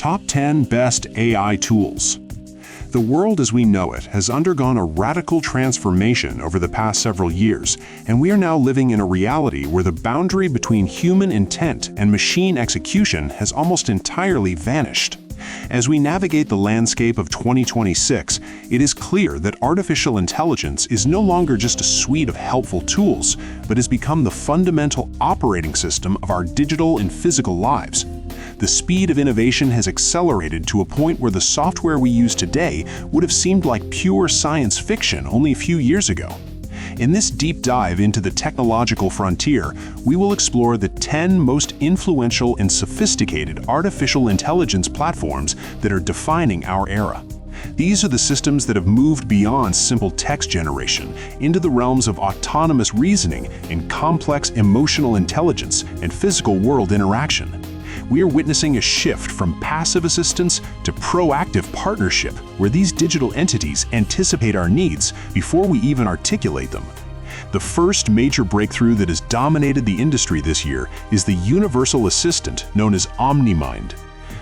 Top 10 Best AI Tools. The world as we know it has undergone a radical transformation over the past several years, and we are now living in a reality where the boundary between human intent and machine execution has almost entirely vanished. As we navigate the landscape of 2026, it is clear that artificial intelligence is no longer just a suite of helpful tools, but has become the fundamental operating system of our digital and physical lives. The speed of innovation has accelerated to a point where the software we use today would have seemed like pure science fiction only a few years ago. In this deep dive into the technological frontier, we will explore the 10 most influential and sophisticated artificial intelligence platforms that are defining our era. These are the systems that have moved beyond simple text generation into the realms of autonomous reasoning and complex emotional intelligence and physical world interaction. We are witnessing a shift from passive assistance to proactive partnership, where these digital entities anticipate our needs before we even articulate them. The first major breakthrough that has dominated the industry this year is the universal assistant known as OmniMind.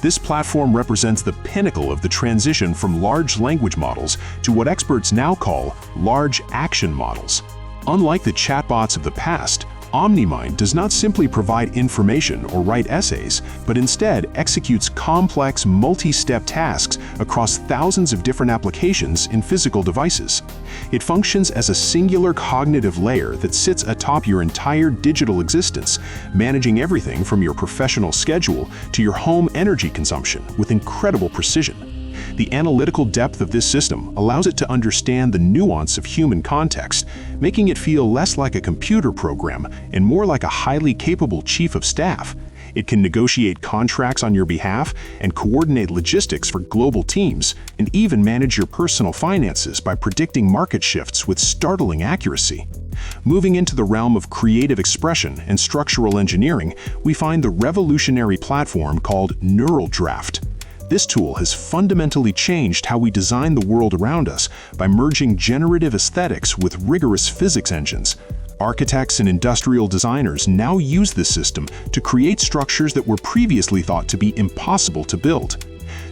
This platform represents the pinnacle of the transition from large language models to what experts now call large action models. Unlike the chatbots of the past, OmniMind does not simply provide information or write essays, but instead executes complex, multi-step tasks across thousands of different applications in physical devices. It functions as a singular cognitive layer that sits atop your entire digital existence, managing everything from your professional schedule to your home energy consumption with incredible precision. The analytical depth of this system allows it to understand the nuance of human context, making it feel less like a computer program and more like a highly capable chief of staff. It can negotiate contracts on your behalf and coordinate logistics for global teams, and even manage your personal finances by predicting market shifts with startling accuracy. Moving into the realm of creative expression and structural engineering, we find the revolutionary platform called NeuralDraft. This tool has fundamentally changed how we design the world around us by merging generative aesthetics with rigorous physics engines. Architects and industrial designers now use this system to create structures that were previously thought to be impossible to build.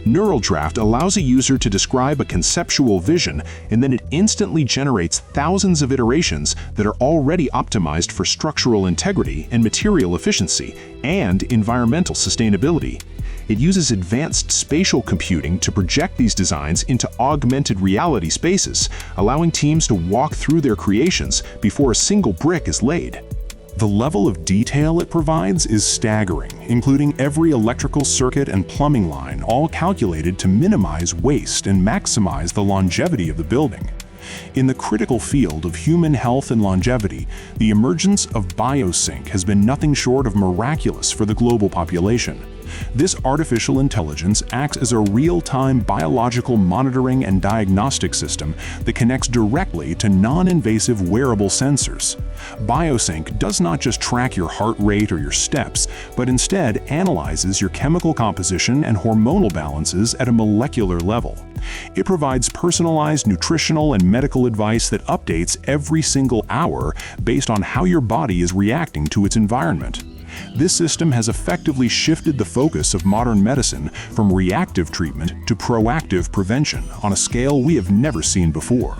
NeuralDraft allows a user to describe a conceptual vision, and then it instantly generates thousands of iterations that are already optimized for structural integrity and material efficiency and environmental sustainability. It uses advanced spatial computing to project these designs into augmented reality spaces, allowing teams to walk through their creations before a single brick is laid. The level of detail it provides is staggering, including every electrical circuit and plumbing line, all calculated to minimize waste and maximize the longevity of the building. In the critical field of human health and longevity, the emergence of BioSync has been nothing short of miraculous for the global population. This artificial intelligence acts as a real-time biological monitoring and diagnostic system that connects directly to non-invasive wearable sensors. BioSync does not just track your heart rate or your steps, but instead analyzes your chemical composition and hormonal balances at a molecular level. It provides personalized nutritional and medical advice that updates every single hour based on how your body is reacting to its environment. This system has effectively shifted the focus of modern medicine from reactive treatment to proactive prevention on a scale we have never seen before.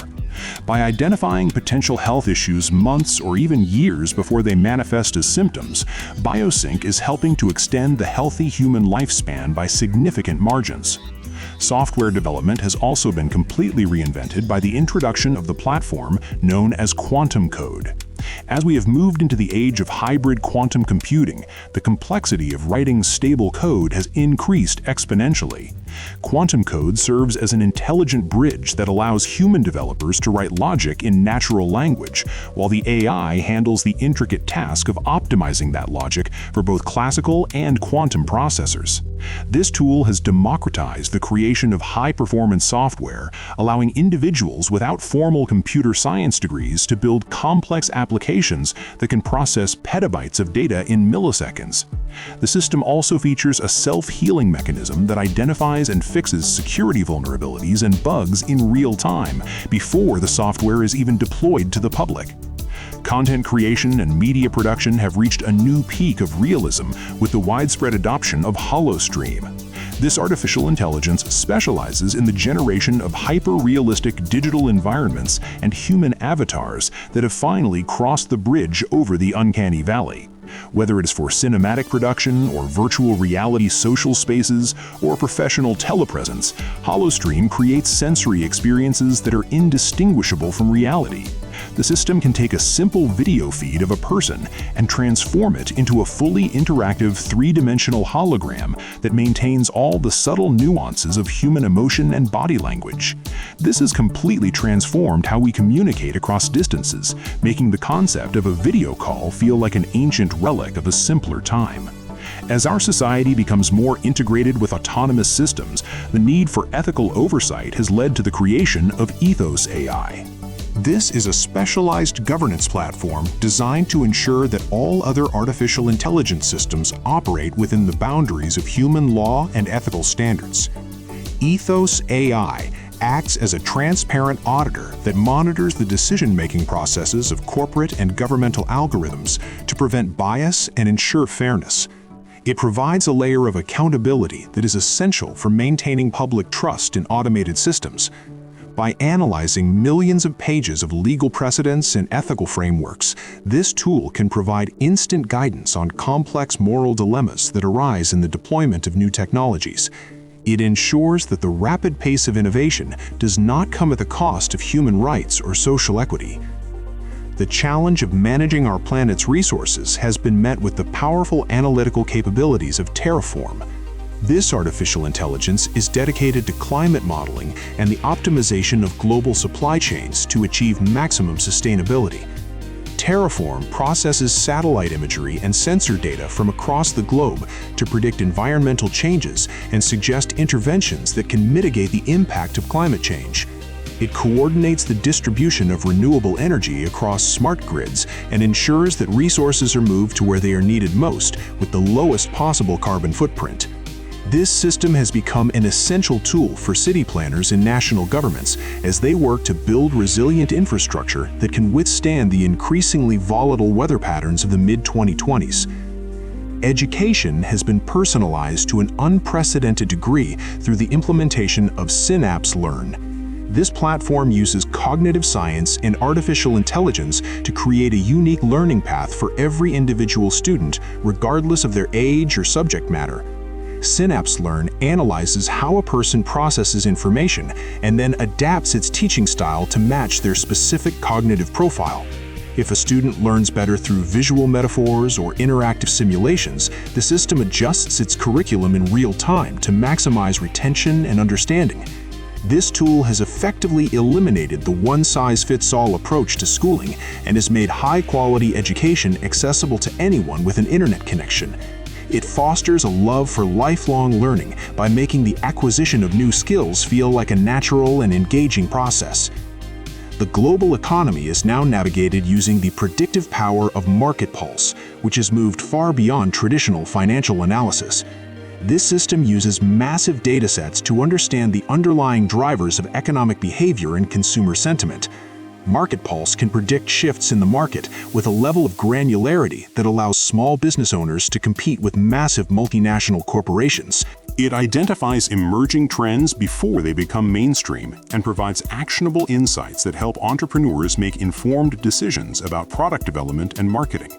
By identifying potential health issues months or even years before they manifest as symptoms, BioSync is helping to extend the healthy human lifespan by significant margins. Software development has also been completely reinvented by the introduction of the platform known as QuantumCode. As we have moved into the age of hybrid quantum computing, the complexity of writing stable code has increased exponentially. QuantumCode serves as an intelligent bridge that allows human developers to write logic in natural language, while the AI handles the intricate task of optimizing that logic for both classical and quantum processors. This tool has democratized the creation of high-performance software, allowing individuals without formal computer science degrees to build complex applications that can process petabytes of data in milliseconds. The system also features a self-healing mechanism that identifies and fixes security vulnerabilities and bugs in real time before the software is even deployed to the public. Content creation and media production have reached a new peak of realism with the widespread adoption of Holostream. This artificial intelligence specializes in the generation of hyper-realistic digital environments and human avatars that have finally crossed the bridge over the uncanny valley. Whether it is for cinematic production or virtual reality social spaces or professional telepresence, Holostream creates sensory experiences that are indistinguishable from reality. The system can take a simple video feed of a person and transform it into a fully interactive three-dimensional hologram that maintains all the subtle nuances of human emotion and body language. This has completely transformed how we communicate across distances, making the concept of a video call feel like an ancient relic of a simpler time. As our society becomes more integrated with autonomous systems, the need for ethical oversight has led to the creation of Ethos AI. This is a specialized governance platform designed to ensure that all other artificial intelligence systems operate within the boundaries of human law and ethical standards. Ethos AI acts as a transparent auditor that monitors the decision-making processes of corporate and governmental algorithms to prevent bias and ensure fairness. It provides a layer of accountability that is essential for maintaining public trust in automated systems. By analyzing millions of pages of legal precedents and ethical frameworks, this tool can provide instant guidance on complex moral dilemmas that arise in the deployment of new technologies. It ensures that the rapid pace of innovation does not come at the cost of human rights or social equity. The challenge of managing our planet's resources has been met with the powerful analytical capabilities of TerraForm. This artificial intelligence is dedicated to climate modeling and the optimization of global supply chains to achieve maximum sustainability. TerraForm processes satellite imagery and sensor data from across the globe to predict environmental changes and suggest interventions that can mitigate the impact of climate change. It coordinates the distribution of renewable energy across smart grids and ensures that resources are moved to where they are needed most with the lowest possible carbon footprint. This system has become an essential tool for city planners and national governments as they work to build resilient infrastructure that can withstand the increasingly volatile weather patterns of the mid-2020s. Education has been personalized to an unprecedented degree through the implementation of SynapseLearn. This platform uses cognitive science and artificial intelligence to create a unique learning path for every individual student, regardless of their age or subject matter. SynapseLearn analyzes how a person processes information and then adapts its teaching style to match their specific cognitive profile. If a student learns better through visual metaphors or interactive simulations, the system adjusts its curriculum in real time to maximize retention and understanding. This tool has effectively eliminated the one-size-fits-all approach to schooling and has made high-quality education accessible to anyone with an internet connection. It fosters a love for lifelong learning by making the acquisition of new skills feel like a natural and engaging process. The global economy is now navigated using the predictive power of MarketPulse, which has moved far beyond traditional financial analysis. This system uses massive datasets to understand the underlying drivers of economic behavior and consumer sentiment. MarketPulse can predict shifts in the market with a level of granularity that allows small business owners to compete with massive multinational corporations. It identifies emerging trends before they become mainstream and provides actionable insights that help entrepreneurs make informed decisions about product development and marketing.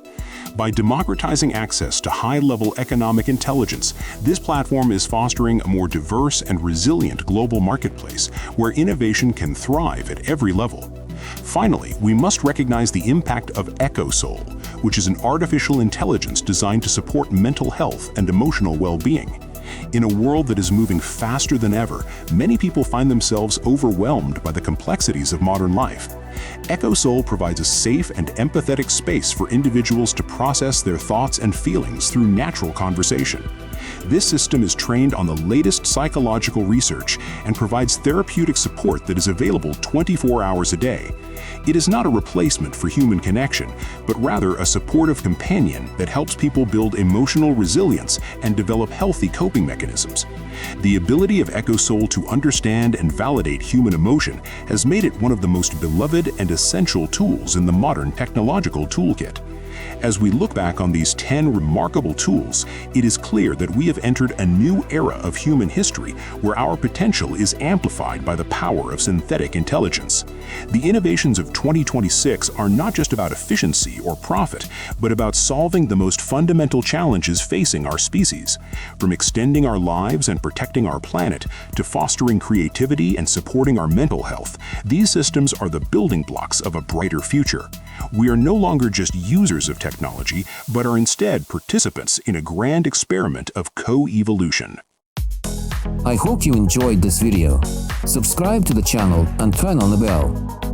By democratizing access to high-level economic intelligence, this platform is fostering a more diverse and resilient global marketplace where innovation can thrive at every level. Finally, we must recognize the impact of EchoSoul, which is an artificial intelligence designed to support mental health and emotional well-being. In a world that is moving faster than ever, many people find themselves overwhelmed by the complexities of modern life. EchoSoul provides a safe and empathetic space for individuals to process their thoughts and feelings through natural conversation. This system is trained on the latest psychological research and provides therapeutic support that is available 24 hours a day. It is not a replacement for human connection, but rather a supportive companion that helps people build emotional resilience and develop healthy coping mechanisms. The ability of EchoSoul to understand and validate human emotion has made it one of the most beloved and essential tools in the modern technological toolkit. As we look back on these 10 remarkable tools, it is clear that we have entered a new era of human history where our potential is amplified by the power of synthetic intelligence. The innovations of 2026 are not just about efficiency or profit, but about solving the most fundamental challenges facing our species. From extending our lives and protecting our planet to fostering creativity and supporting our mental health, these systems are the building blocks of a brighter future. We are no longer just users of technology, but are instead participants in a grand experiment of co-evolution. I hope you enjoyed this video. Subscribe to the channel and turn on the bell.